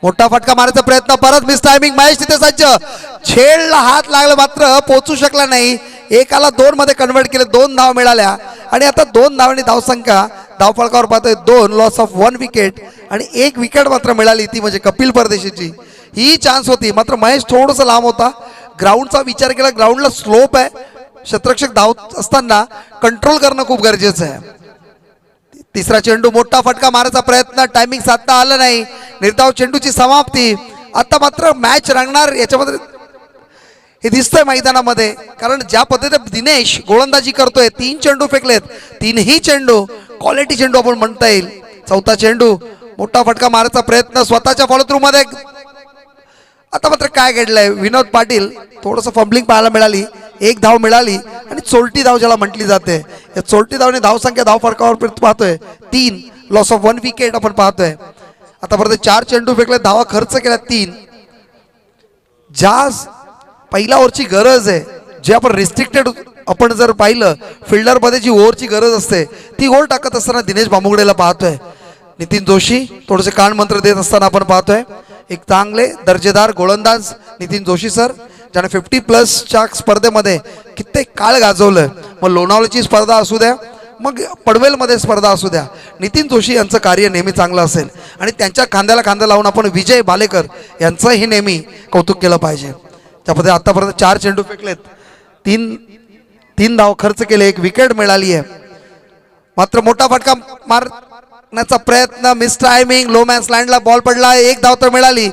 मोठा फटका मारायचा प्रयत्न, परत मिस टायमिंग. महेश तिथे सज्ज, छेडला हात लागला मात्र पोहोचू शकला नाही. एकाला 2 मध्ये कन्वर्ट केले, 2 धाव मिळाल्या. आणि आता 2 धावांनी धावसंख्या धावफलकावर पाहतोय 2, लॉस ऑफ 1 विकेट. आणि 1 विकेट मात्र मिळाली, ती म्हणजे कपिल परदेशीची. ही चान्स होती मात्र महेश थोडंसं लांब होता. ग्राउंडचा विचार केला, ग्राउंडला स्लोप आहे. क्षेत्ररक्षक धावत असताना कंट्रोल करणं खूप गरजेचं आहे. तिसरा चेंडू मोठा फटका मारायचा प्रयत्न, टायमिंग साधता आलं नाही. निर्धाव चेंडूची समाप्ती. आता मात्र मॅच रंगणार याच्यामध्ये हे दिसतंय मैदानामध्ये. कारण ज्या पद्धतीने दिनेश गोलंदाजी करतोय, 3 चेंडू फेकलेत, 3ही चेंडू क्वालिटी चेंडू आपण म्हणता येईल. चौथा चेंडू मोठा फटका मारायचा प्रयत्न स्वतःच्या फॉलो थ्रू मध्ये. आता मात्र काय घडलंय, विनोद पाटील थोडंसं फंबलिंग पाहायला मिळाली. 1 धाव मिळाली आणि चोलटी धाव ज्याला म्हटली जाते, या चोलटी धावने धावसंख्या धावफलकावर पाहतोय 3, लॉस ऑफ 1 विकेट आपण पाहतोय. आतापर्यंत 4 चेंडू फेकले, धावा खर्च केल्या 3. ज्या पहिल्या ओव्हरची गरज आहे, जे आपण रिस्ट्रिक्टेड आपण जर पाहिलं फिल्डरमध्ये जी ओव्हरची गरज असते ती गोल टाकत असताना दिनेश बामुगडेला पाहतोय. नितीन जोशी थोडेसे कान मंत्र देत असताना आपण पाहतोय. एक चांगले दर्जेदार गोलंदाज नितीन जोशी सर, ज्याने 50+ स्पर्धेमध्ये कित्येक काळ गाजवलं. मग लोणावळ्याची स्पर्धा असू द्या, मग पडवेलमध्ये स्पर्धा असू द्या, नितीन जोशी यांचं कार्य नेहमी चांगलं असेल. आणि त्यांच्या खांद्याला खांदा लावून आपण विजय बालेकर यांचंही नेहमी कौतुक केलं पाहिजे. त्यामध्ये आतापर्यंत 4 चेंडू फेकलेत, 3 धाव खर्च केले, 1 विकेट मिळाली आहे. मात्र मोठा फटका मारण्याचा प्रयत्न, मिस टायमिंग. लो मॅन स्लँडला बॉल पडला, 1 धाव तर मिळाली.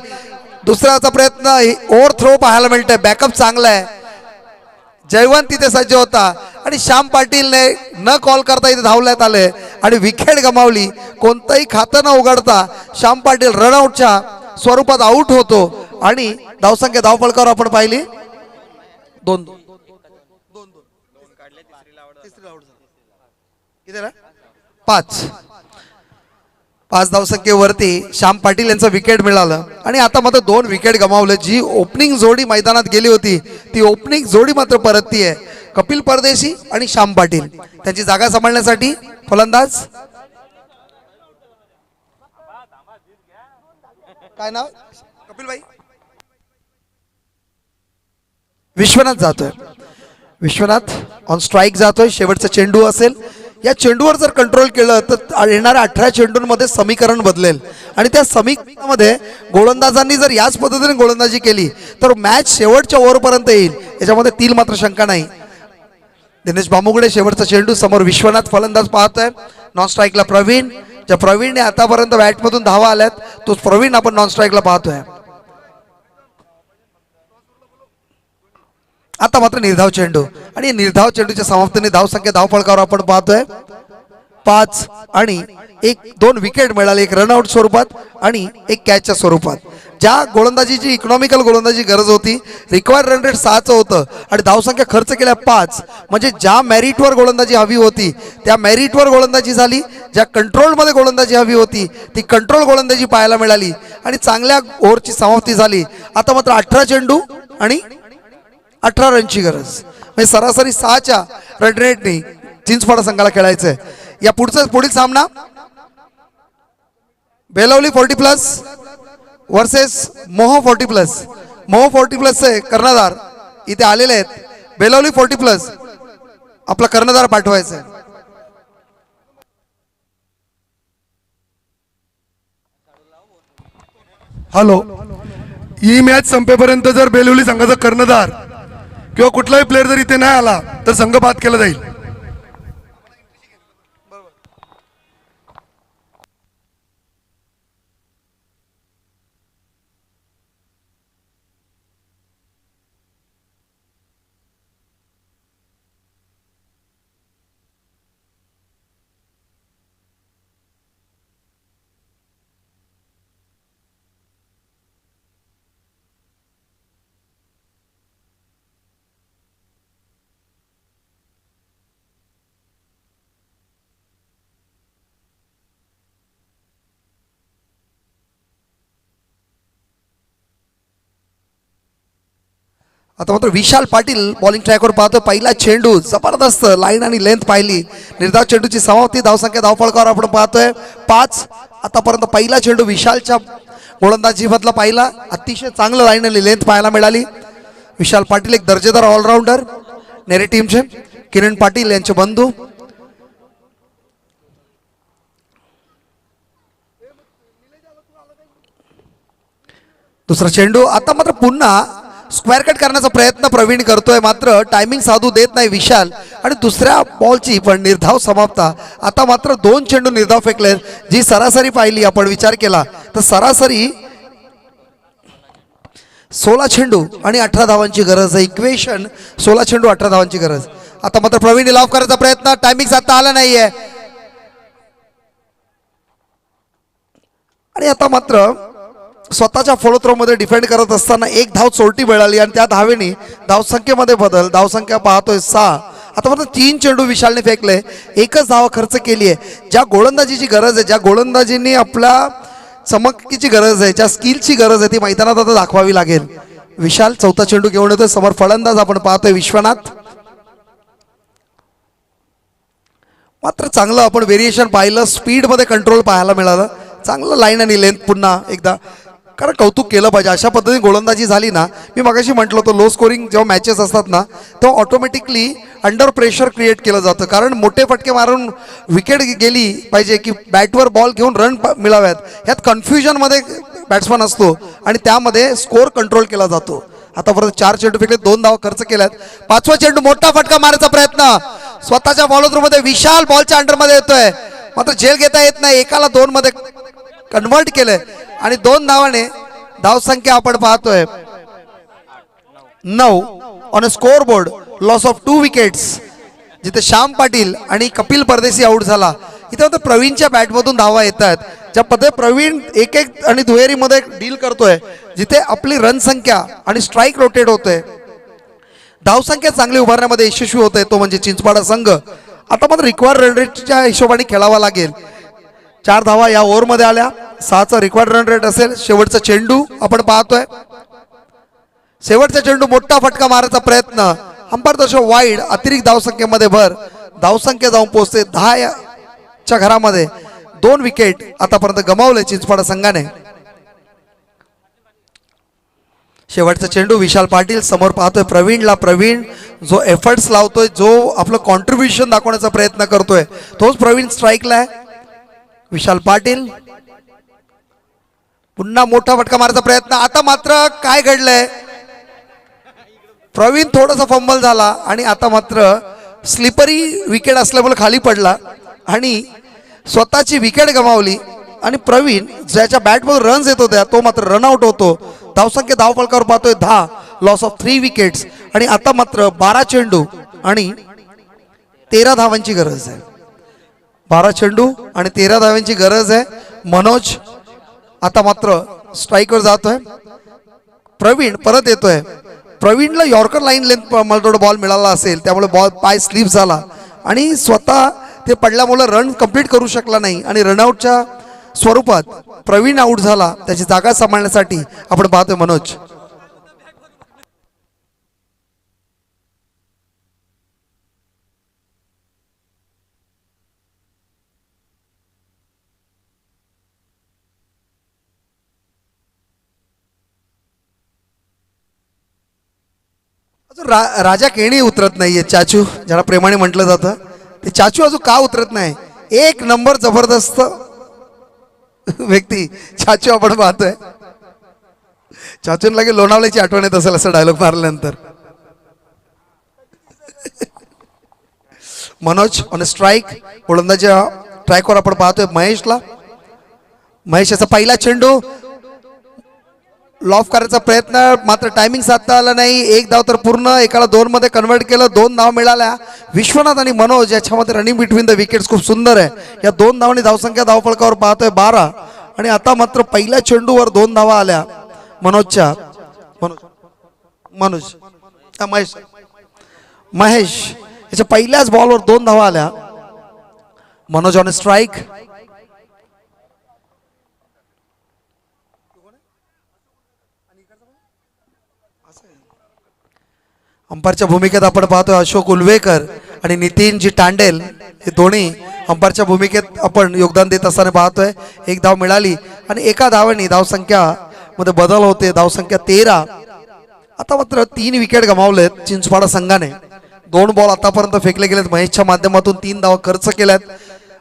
दुसऱ्याचा प्रयत्न, ओव्हर थ्रो पाहायला मिळतंय. बॅकअप चांगला आहे. जयवंत तिथे सज्ज होता आणि श्याम पाटीलने न कॉल करता इथे धावण्यात आले आणि विकेट गमावली. कोणतंही खातं न उघडता श्याम पाटील रनआउटच्या स्वरूपात आउट होतो. आणि धावसंख्या धावफलकावर आपण पाहिली 2. 5 धावसंख्येवरती श्याम पाटील यांचं विकेट मिळालं. आणि आता मात्र 2 विकेट गमावले. जी ओपनिंग जोडी मैदानात गेली होती ती ओपनिंग जोडी मात्र परतती आहे. कपिल परदेशी आणि श्याम पाटील. त्यांची जागा सांभाळण्यासाठी फलंदाज काय नाव, कपिल भाई, विश्वनाथ जातोय. विश्वनाथ ऑन स्ट्राईक जातोय. शेवटचा चेंडू असेल. या चेंडूवर जर कंट्रोल केलं तर येणाऱ्या 18 चेंडूंमध्ये समीकरण बदलेल. आणि त्या समीकरणामध्ये गोलंदाजांनी जर याच पद्धतीने गोलंदाजी केली तर मॅच शेवटच्या ओव्हरपर्यंत येईल, याच्यामध्ये तील मात्र शंका नाही. दिनेश बामुगडे शेवटचा चेंडू. समोर विश्वनाथ फलंदाज पाहतोय. नॉन स्ट्राईकला प्रवीण, ज्या प्रवीणने आतापर्यंत बॅटमधून धावा आल्यात तोच प्रवीण आपण नॉन स्ट्राईकला पाहतोय. आता मात्र निर्धाव चेंडू आणि निर्धाव चेंडूच्या समाप्तीने धावसंख्या धावफलकावर आपण पाहतोय 5 आणि 1-2 विकेट मिळाले, एक रनआउट स्वरूपात आणि एक कॅचच्या स्वरूपात. ज्या गोलंदाजीची इकॉनॉमिकल गोलंदाजी गरज होती, रिक्वायर्ड रन रेट 6चं होतं आणि धावसंख्या खर्च केल्या 5, म्हणजे ज्या मेरिटवर गोलंदाजी हवी होती त्या मेरिटवर गोलंदाजी झाली, ज्या कंट्रोलमध्ये गोलंदाजी हवी होती ती कंट्रोल गोलंदाजी पाहायला मिळाली आणि चांगल्या ओव्हरची समाप्ती झाली. आता मात्र 18 चेंडू आणि 18 रनची गरज, म्हणजे सरासरी 6च्या रन रेटने चिंचपाडा संघाला खेळायचं आहे. या पुढील सामना बेलवली 40+ वर्सेस मोह 40+. मोह 40+चे कर्णधार इथे आलेले आहेत. बेलवली 40+ आपला कर्णधार पाठवायचा आहे. हॅलो, ही मॅच संपेपर्यंत जर बेलवली संघाचा कर्णधार किंवा कुठलाही प्लेअर जर इथे नाही आला तर संघ बाद केला जाईल. आता मात्र विशाल पाटील बॉलिंग ट्रॅकवर पाहतो. पहिला चेंडू जबरदस्त लाईन आणि लेंथ पाहिली. निर्धाव चेंडूची समाप्ती, धावसंख्या धावफलकावर आपण पाहतोय 5. आतापर्यंत पहिला चेंडू विशालच्या गोलंदाजीमधला पाहिला, अतिशय चांगलं लाईन आणि लेंथ पाहायला मिळाली. विशाल पाटील एक दर्जेदार ऑलराऊंडर, नेरे टीमचे किरण पाटील यांचे बंधू. दुसरा चेंडू, आता मात्र पुन्हा स्क्वेअर कट करण्याचा प्रयत्न प्रवीण करतोय, मात्र टायमिंग साधू देत नाही विशाल आणि दुसऱ्या बॉलची पण निर्धाव समाप्ता. आता मात्र 2 चेंडू निर्धाव फेकले, जी सरासरी पाहिली आपण विचार केला तर सरासरी 16 चेंडू आणि 18 धावांची गरज आहे. इक्वेशन 16 चेंडू 18 धावांची गरज. आता मात्र प्रवीण लाव करायचा प्रयत्न, टायमिंग साधता आला नाहीये आणि आता मात्र स्वतःच्या फॉलो थ्रो मध्ये डिफेंड करत असताना एक धाव चोरटी मिळाली आणि त्या धावेने धावसंख्येमध्ये बदल. धावसंख्या पाहतोय 6. आता मात्र 3 चेंडू विशालने फेकले, एकच धाव खर्च केली आहे. ज्या गोलंदाजीची गरज आहे, ज्या गोलंदाजींनी आपल्या चमकीची गरज आहे, ज्या स्किलची गरज आहे ती मैदानात आता दाखवावी लागेल. विशाल चौथा चेंडू घेऊन येतोय. समोर फलंदाज आपण पाहतोय विश्वनाथ. मात्र चांगलं आपण व्हेरिएशन पाहिलं, स्पीडमध्ये कंट्रोल पाहायला मिळालं, चांगलं लाईन आणि लेंथ पुन्हा एकदा, कारण कौतुक केलं पाहिजे. अशा पद्धतीने गोलंदाजी झाली ना, मी मगाशी म्हटलं होतं लो स्कोरिंग जेव्हा मॅचेस असतात ना तेव्हा ऑटोमॅटिकली अंडर प्रेशर क्रिएट केलं जातं, कारण मोठे फटके मारून विकेट गेली पाहिजे की बॅटवर बॉल घेऊन रन मिळाव्यात, ह्यात कन्फ्युजनमध्ये बॅट्समन असतो आणि त्यामध्ये स्कोअर कंट्रोल केला जातो. आतापर्यंत 4 चेंडू फेकले, 2 धावा खर्च केल्यात. 5वा चेंडू मोठा फटका मारायचा प्रयत्न, स्वतःच्या फॉलो थ्रू मध्ये विशाल बॉलच्या अंडरमध्ये येतोय, मात्र झेल घेता येत नाही. एकाला 2 मध्ये कन्वर्ट केलंय आणि 2 धावाने धावसंख्या आपण पाहतोय 9 on a score board. Loss of 2 wickets, जिथे श्याम पाटील आणि कपिल परदेशी आउट झाला. इथे आता प्रवीणच्या बॅटमधून धावा येत आहेत. ज्या पद्धतीने प्रवीण एक आणि दुहेरीमध्ये डील करतोय, जिथे आपली रन संख्या आणि स्ट्राईक रोटेट होतोय, धावसंख्या चांगली उभारण्यामध्ये यशस्वी होत आहे, तो म्हणजे चिंचपाडा संघ. आता मात्र रिक्वायर्ड रन रेटच्या हिशोबाने खेळावा लागेल. 4 धावा या ओव्हरमध्ये आल्या, 6चा रिक्वायर्ड रन रेट असेल. शेवटचा चेंडू आपण पाहतोय, शेवटचा चेंडू मोठा फटका मारायचा प्रयत्न, अंपायर दर्शक वाईड, अतिरिक्त धावसंख्येमध्ये भर. धावसंख्या जाऊन पोहोचते 10च्या घरामध्ये. 2 विकेट आतापर्यंत गमावले चिंचपाडा संघाने. शेवटचा चेंडू विशाल पाटील. समोर पाहतोय प्रवीणला. प्रवीण जो एफर्ट्स लावतोय, जो आपलं कॉन्ट्रीब्युशन दाखवण्याचा प्रयत्न करतोय, तोच प्रवीण स्ट्राईकला आहे. विशाल पाटील पुन्हा मोठा फटका मारायचा प्रयत्न. आता मात्र काय घडलंय, प्रवीण थोडासा फंबल झाला आणि आता मात्र स्लिपरी विकेट असल्यामुळे खाली पडला आणि स्वतःची विकेट गमावली आणि प्रवीण ज्याच्या बॅटमधून रन्स येत होत्या तो मात्र रनआउट होतो. धावसंख्या धावफलकावर पाहतोय 10, लॉस ऑफ 3 विकेट्स. आणि आता मात्र 12 चेंडू आणि 13 धावांची गरज आहे. 12 चेंडू आणि 13 धावांची गरज आहे. मनोज आता मात्र स्ट्राईकवर जातोय. प्रवीण परत येतोय. प्रवीणला यॉर्कर लाईन लेंथ मला थोडा बॉल मिळाला असेल त्यामुळे बॉल पाय स्लिप झाला आणि स्वतः ते पडल्यामुळे रन कंप्लीट करू शकला नाही आणि रनआउटच्या स्वरूपात प्रवीण आउट झाला. त्याची जागा सांभाळण्यासाठी आपण पाहतोय मनोज. राजा केणी उतरत नाहीये. चाचू ज्याला प्रेमाने म्हटलं जातं ते चाचू अजून का उतरत नाही. एक नंबर जबरदस्त व्यक्ती चाचू आपण पाहतोय. चाचून लागे लोणावळ्याची आठवण येत असेल असं डायलॉग मारल्यानंतर. Manoj on strike. गोलंदाजीच्या ट्रॅकवर आपण पाहतोय महेशला. महेश याचा पहिला चेंडू लॉफ करायचा प्रयत्न मात्र टायमिंग साधता आला नाही. एक धाव तर पूर्ण एकाला 2 मध्ये कन्वर्ट केलं. 2 धाव मिळाल्या. विश्वनाथ आणि मनोज याच्यामध्ये रनिंग बिटवीन द विकेट्स खूप सुंदर आहे. या 2 धावांनी धावसंख्या धावफलकावर पाहतोय 12 आणि आता मात्र पहिल्या चेंडूवर 2 धावा आल्या मनोजच्या. मनोज महेश महेश याच्या पहिल्याच बॉलवर 2 धावा आल्या. Manoj on strike. अंपायरच्या भूमिकेत आपण पाहतोय अशोक उलवेकर आणि नितीनजी टांडेल हे दोन्ही अंपायरच्या भूमिकेत आपण योगदान देत असताना पाहतोय. 1 धाव मिळाली आणि एका धावाने धावसंख्या मध्ये बदल होते. धावसंख्या 13. आता मात्र 3 विकेट गमावलेत चिंचपाडा संघाने. 2 बॉल आतापर्यंत फेकले गेलेत. महेशच्या माध्यमातून 3 धावा खर्च केल्यात.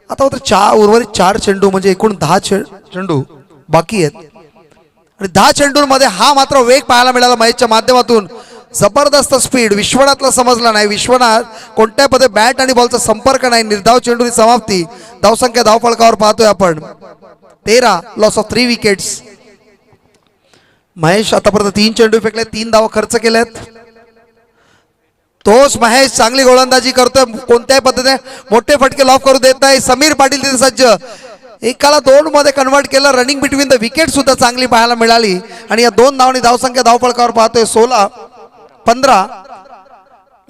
आता मात्र उर्वरित 4 चेंडू म्हणजे एकूण 10 चेंडू बाकी आहेत आणि 10 चेंडूंमध्ये हा मात्र वेग पाहायला मिळाला महेशच्या माध्यमातून. जबरदस्त स्पीड. विश्वनाथला समजला नाही. विश्वनाथ कोणत्या पदे बॅट आणि बॉलचा संपर्क नाही. निर्धाव चेंडूची समाप्ती. धावसंख्या धावफलकावर पाहतोय आपण 13, लॉस ऑफ 3 विकेट्स. महेश आतापर्यंत 3 चेंडू फेकले, 3 धावा खर्च केल्यात. तोच महेश चांगली गोलंदाजी करतोय. कोणत्याही पद्धतीने मोठे फटके लॉफ करू देत नाही. समीर पाटील तिथे सज्ज. एकाला 2 मध्ये कन्वर्ट केलं. रनिंग बिटवीन द विकेट सुद्धा चांगली पाहायला मिळाली आणि या 2 धावांनी धावसंख्या धावफलकावर पाहतोय 16, 15,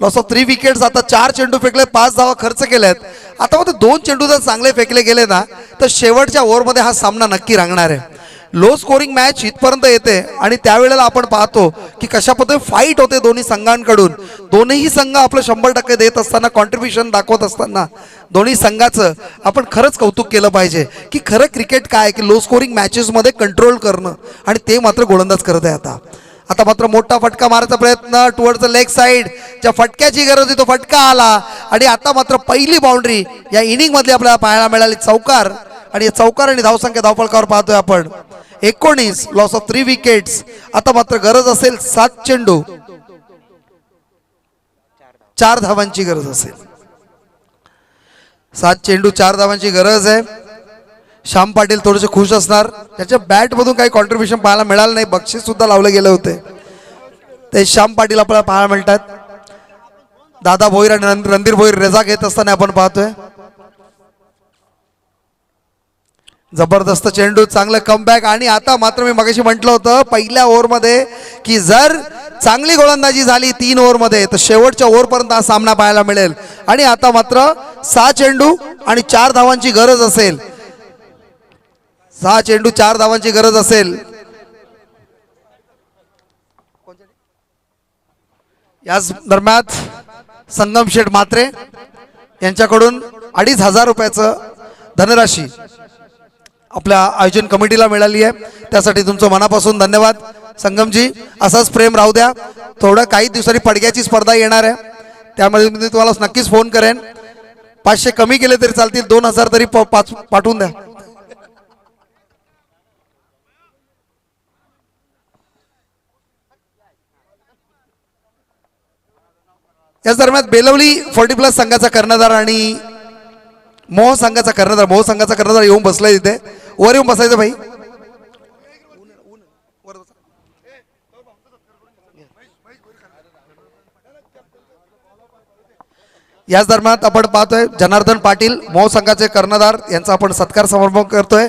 लॉस ऑफ 3 विकेट्स. आता 4 चेंडू फेकले, 5 धावा खर्च केल्यात. आता मध्ये 2 चेंडू जर चांगले फेकले गेले ना तर शेवटच्या ओव्हरमध्ये हा सामना नक्की रंगणार आहे. लो स्कोरिंग मॅच इथपर्यंत येते आणि त्यावेळेला आपण पाहतो की कशा पद्धतीने फाईट होते दोन्ही संघांकडून. दोन्ही संघ आपलं 100% देत असताना, कॉन्ट्रीब्युशन दाखवत असताना दोन्ही संघाचं आपण खरंच कौतुक केलं पाहिजे की खरं क्रिकेट काय की लो स्कोरिंग मॅचेसमध्ये कंट्रोल करणं आणि ते मात्र गोलंदाज करत आहे. आता मात्र मोठा फटका मारायचा प्रयत्न टुवर्ड्स द लेग साइड. ज्या फटक्याची गरज होती तो फटका आला आणि आता मात्र पहिली बाउंड्री या इनिंग मधली आपल्याला पाहायला मिळाली. चौकार आणि चौकार आणि धावसंख्या धावफलकावर पाहतोय आपण 19, लॉस ऑफ 3 विकेट्स. आता मात्र गरज असेल 7 चेंडू 4 धावांची गरज असेल. 7 चेंडू 4 धावांची गरज आहे. श्याम पाटील थोडेसे खुश असणार. त्याच्या बॅट मधून काही कॉन्ट्रीब्युशन पाहायला मिळालं नाही. बक्षीस सुद्धा लावले गेले होते ते श्याम पाटील आपल्याला पाहायला मिळतात. दादा भोईर आणि रणधीर भोईर रजा घेत असताना आपण पाहतोय. जबरदस्त चेंडू, चांगलं कमबॅक. आणि आता मात्र मी मगाशी म्हटलं होतं पहिल्या ओव्हरमध्ये की जर चांगली गोलंदाजी झाली 3 ओव्हरमध्ये तर शेवटच्या ओव्हरपर्यंत हा सामना पाहायला मिळेल. आणि आता मात्र 6 चेंडू आणि 4 धावांची गरज असेल. 6 चेंडू 4 धावांची गरज असेल. याच दरम्यान संगम शेठ मात्रे यांच्याकडून 2,500 रुपयाचं धनराशी आपल्या आयोजन कमिटीला मिळाली आहे. त्यासाठी तुमचं मनापासून धन्यवाद संगमजी. असाच प्रेम राहू द्या. थोडं काही दिवसांनी पडग्याची स्पर्धा येणार आहे त्यामध्ये मी तुम्हाला नक्कीच फोन करेन. 500 कमी केले तरी चालतील, 2,000 तरी पाठवून द्या. याच दरम्यान बेलवली 40+ संघाचा कर्णधार आणि मोह संघाचा कर्णधार येऊन बसलाय तिथे. वर येऊन बसायचं भाई. याच दरम्यान आपण पाहतोय जनार्दन पाटील मोह संघाचे कर्णधार यांचा आपण सत्कार समारंभ करतोय.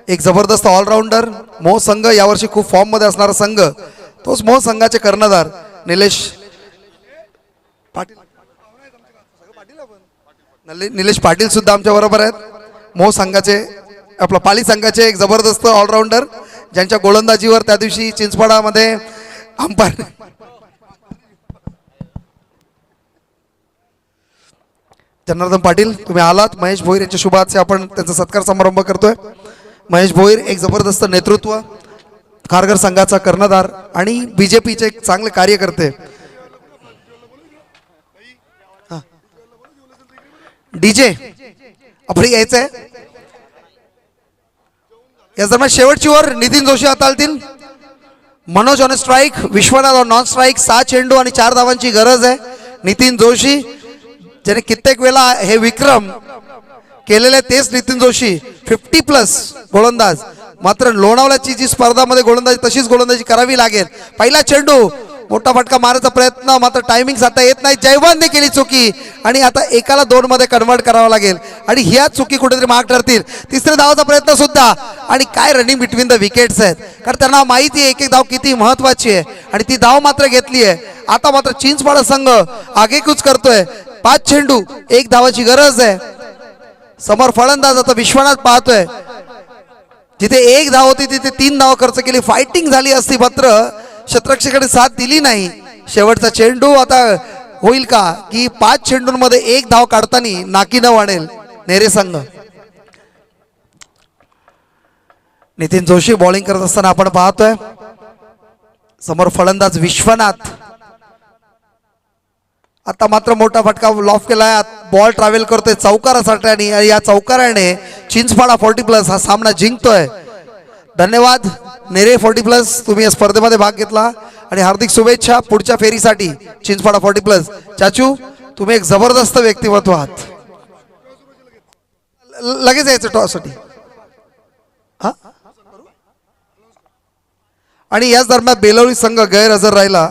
एक जबरदस्त ऑलराऊंडर. मोह संघ यावर्षी खूप फॉर्म मध्ये असणारा संघ, तोच मोह संघाचे कर्णधार निलेश पाटील. निलेश पाटील सुद्धा आमच्या बरोबर आहेत. मोह संघाचे आपला पाली संघाचे एक जबरदस्त ऑलराऊंडर, ज्यांच्या गोलंदाजीवर त्या दिवशी चिंचपाडामध्ये अंपायर जनार्दन पाटील तुम्ही आलात. महेश भोईर यांच्या शुभ हास्य आपण त्यांचा सत्कार समारंभ करतोय. महेश भोईर एक जबरदस्त नेतृत्व, खारघर संघाचा कर्णधार आणि बीजेपीचे एक चांगले कार्यकर्ते. डीजे आपण यायचंय. या दरम्यान शेवटची ओव्हर नितीन जोशी हाताळतील. Manoj on strike, Vishwanath on non strike. 6 चेंडू आणि 4 धावांची गरज आहे. नितीन जोशी ज्याने कित्येक वेळा हे विक्रम केलेले तेच नितीन जोशी 50+ गोलंदाज. मात्र लोणावळ्याची जी स्पर्धामध्ये गोलंदाजी तशीच गोलंदाजी करावी लागेल. पहिला चेंडू मोठा फटका मारायचा प्रयत्न, मात्र टायमिंग आता येत नाही. जयवंतने केली चुकी आणि आता एकाला 2 मध्ये कन्वर्ट करावं लागेल आणि ह्या चुकी कुठेतरी माग ठरतील. तिसऱ्या धावाचा प्रयत्न सुद्धा आणि काय रनिंग बिटवीन द विकेट्स आहेत, कारण त्यांना माहिती आहे एक एक धाव किती महत्वाची आहे आणि ती धाव मात्र घेतली आहे. आता मात्र चिंचपाडा संघ आगेकूच करतोय. 5 चेंडू 1 धावाची गरज आहे. समोर फलंदाज आता विश्वनाथ पाहतोय. जिथे 1 धाव होती तिथे 3 धाव खर्च केली. फायटिंग झाली असती मात्र शतरक्षकाने साथ दिली नाही. शेवटचा चेंडू आता होईल का की 5 चेंडूंमध्ये 1 धाव काढताना नाकी न वाढेल नेरे संघ. नितीन जोशी बॉलिंग करत असताना आपण पाहतोय. समोर फलंदाज विश्वनाथ. आता मात्र मोठा फटका लॉफ केलाय. बॉल ट्रॅव्हल करतोय चौकारासाठी आणि या चौकाराने चिंचपाडा 40+ हा सामना जिंकतोय. धन्यवाद नेरे 40+, तुम्ही या स्पर्धेमध्ये भाग घेतला आणि हार्दिक शुभेच्छा पुढच्या फेरीसाठी चिंचपाडा 40+. चाचू तुम्ही एक जबरदस्त व्यक्तिमत्व आहात. लगेच यायचं टॉससाठी. हा आणि याच दरम्यान बेलवली संघ गैरहजर राहिला.